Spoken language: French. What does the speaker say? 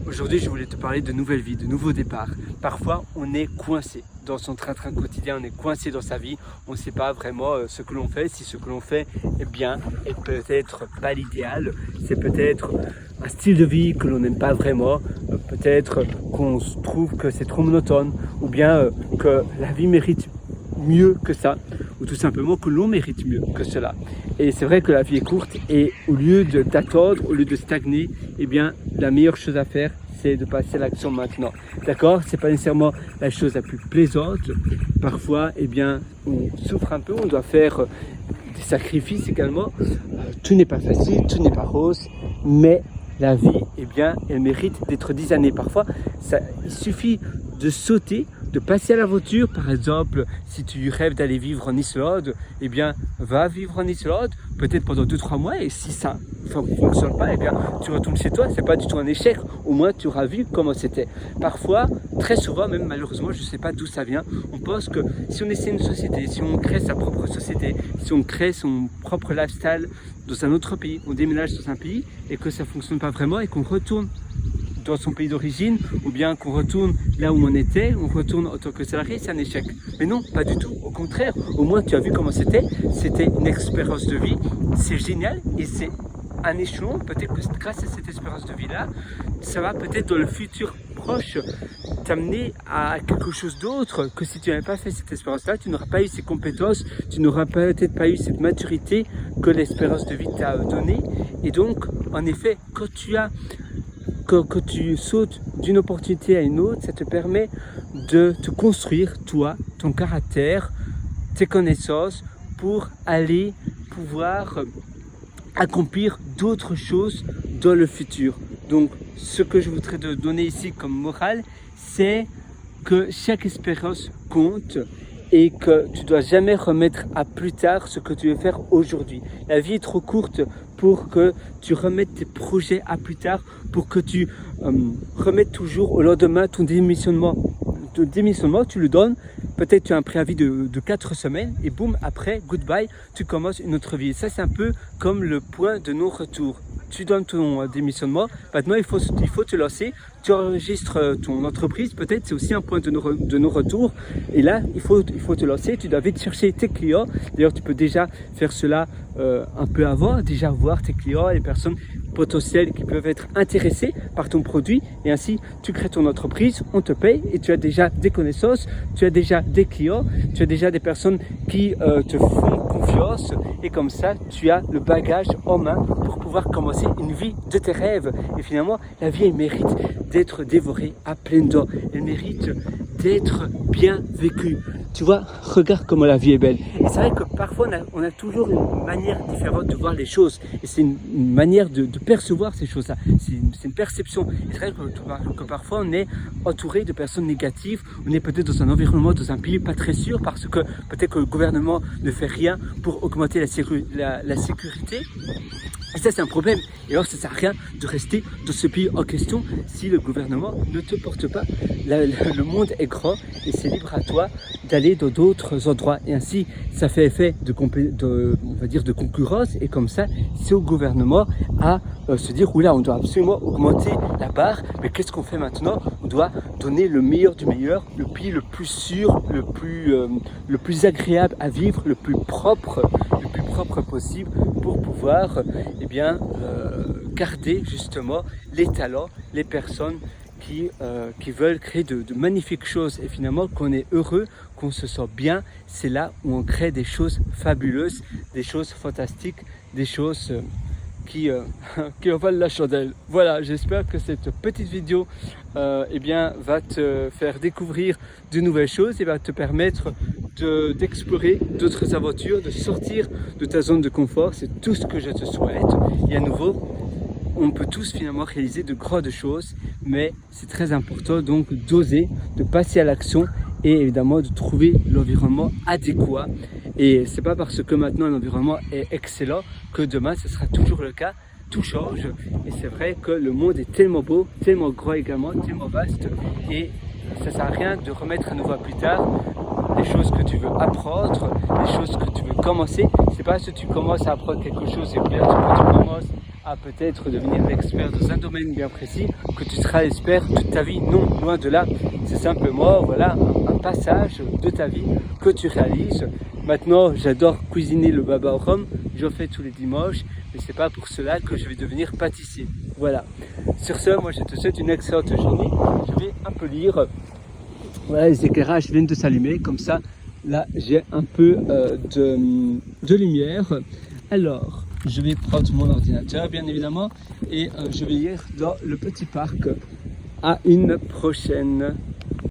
Aujourd'hui, je voulais te parler de nouvelles vies, de nouveaux départs. Parfois, on est coincé dans son train-train quotidien, on est coincé dans sa vie, on ne sait pas vraiment ce que l'on fait, si ce que l'on fait est bien, est peut-être pas l'idéal, c'est peut-être un style de vie que l'on n'aime pas vraiment, peut-être qu'on trouve que c'est trop monotone, ou bien que la vie mérite mieux que ça, ou tout simplement que l'on mérite mieux que cela. Et c'est vrai que la vie est courte et au lieu d'attendre, au lieu de stagner, eh bien la meilleure chose à faire, c'est de passer à l'action maintenant. D'accord? C'est pas nécessairement la chose la plus plaisante. Parfois, eh bien, on souffre un peu, on doit faire des sacrifices également. Tout n'est pas facile, tout n'est pas rose, mais la vie, eh bien, elle mérite d'être disanée. Parfois, il suffit de sauter, de passer à l'aventure. Par exemple, si tu rêves d'aller vivre en Islande, eh bien, va vivre en Islande, peut-être pendant 2-3 mois, et si ça ne fonctionne pas, eh bien, tu retournes chez toi, c'est pas du tout un échec, au moins tu auras vu comment c'était. Parfois, très souvent, même malheureusement, je ne sais pas d'où ça vient, on pense que si on essaie une société, si on crée sa propre société, si on crée son propre lifestyle dans un autre pays, on déménage dans un pays, et que ça ne fonctionne pas vraiment, et qu'on retourne dans son pays d'origine, ou bien qu'on retourne là où on était, on retourne en tant que salarié, c'est un échec. Mais non, pas du tout, au contraire, au moins tu as vu comment c'était une expérience de vie, c'est génial, et c'est un échelon, peut-être que grâce à cette expérience de vie-là, ça va peut-être dans le futur proche t'amener à quelque chose d'autre, que si tu n'avais pas fait cette expérience-là, tu n'auras pas eu ces compétences, tu n'auras peut-être pas eu cette maturité que l'expérience de vie t'a donnée. Et donc, en effet, quand tu sautes d'une opportunité à une autre, ça te permet de te construire, toi, ton caractère, tes connaissances, pour aller pouvoir accomplir d'autres choses dans le futur. Donc, ce que je voudrais te donner ici comme morale, c'est que chaque expérience compte et que tu ne dois jamais remettre à plus tard ce que tu veux faire aujourd'hui. La vie est trop courte pour que tu remettes tes projets à plus tard, pour que tu remettes toujours au lendemain ton démissionnement. Ton démissionnement, tu le donnes, peut-être tu as un préavis de 4 semaines et boum, après, goodbye, tu commences une autre vie. Et ça, c'est un peu comme le point de non-retour. Tu donnes ton démissionnement, maintenant il faut te lancer, tu enregistres ton entreprise, peut-être c'est aussi un point de non-retour, et là il faut te lancer, tu dois vite chercher tes clients. D'ailleurs tu peux déjà faire cela un peu avant, déjà voir tes clients, les personnes potentielles qui peuvent être intéressées par ton produit, et ainsi tu crées ton entreprise, on te paye et tu as déjà des connaissances, tu as déjà des clients, tu as déjà des personnes qui te font confiance, et comme ça tu as le bagage en main pour pouvoir commencer une vie de tes rêves. Et finalement la vie, elle mérite d'être dévorée à pleines dents, elle mérite d'être bien vécue. Tu vois, regarde comment la vie est belle. Et c'est vrai que parfois on a toujours une manière différente de voir les choses, et c'est une manière de percevoir ces choses-là, c'est une perception. Et c'est vrai que parfois on est entouré de personnes négatives, on est peut-être dans un environnement, dans un pays pas très sûr, parce que peut-être que le gouvernement ne fait rien pour augmenter la sécurité. Et ça, c'est un problème. Et alors, ça ne sert à rien de rester dans ce pays en question si le gouvernement ne te porte pas. Le monde est grand et c'est libre à toi d'aller dans d'autres endroits. Et ainsi, ça fait effet on va dire de concurrence. Et comme ça, c'est au gouvernement à se dire, oula, on doit absolument augmenter la barre. Mais qu'est-ce qu'on fait maintenant? On doit donner le meilleur du meilleur, le pays le plus sûr, le plus agréable à vivre, le plus propre possible, pour pouvoir garder justement les talents, les personnes qui veulent créer de magnifiques choses. Et finalement, qu'on est heureux, qu'on se sent bien, c'est là où on crée des choses fabuleuses, des choses fantastiques, des choses qui en valent la chandelle. Voilà, j'espère que cette petite vidéo va te faire découvrir de nouvelles choses et va te permettre d'explorer d'autres aventures, de sortir de ta zone de confort. C'est tout ce que je te souhaite. Et à nouveau, on peut tous finalement réaliser de grandes choses, mais c'est très important donc d'oser, de passer à l'action et évidemment de trouver l'environnement adéquat. Et c'est pas parce que maintenant l'environnement est excellent que demain ce sera toujours le cas. Tout change, et c'est vrai que le monde est tellement beau, tellement grand également, tellement vaste, et ça sert à rien de remettre à nouveau à plus tard les choses que tu veux apprendre, les choses que tu veux commencer. C'est pas si tu commences à apprendre quelque chose et bien tu commences à peut-être devenir l'expert dans un domaine bien précis, que tu seras l'expert toute ta vie. Non, loin de là. C'est simplement voilà, un passage de ta vie que tu réalises. Maintenant, j'adore cuisiner le baba au rhum. J'en fais tous les dimanches, mais c'est pas pour cela que je vais devenir pâtissier. Voilà. Sur ce, moi je te souhaite une excellente journée. Je vais un peu lire. Voilà, les éclairages viennent de s'allumer, comme ça, là j'ai un peu de lumière. Alors, je vais prendre mon ordinateur, bien évidemment, et je vais lire dans le petit parc. À une prochaine.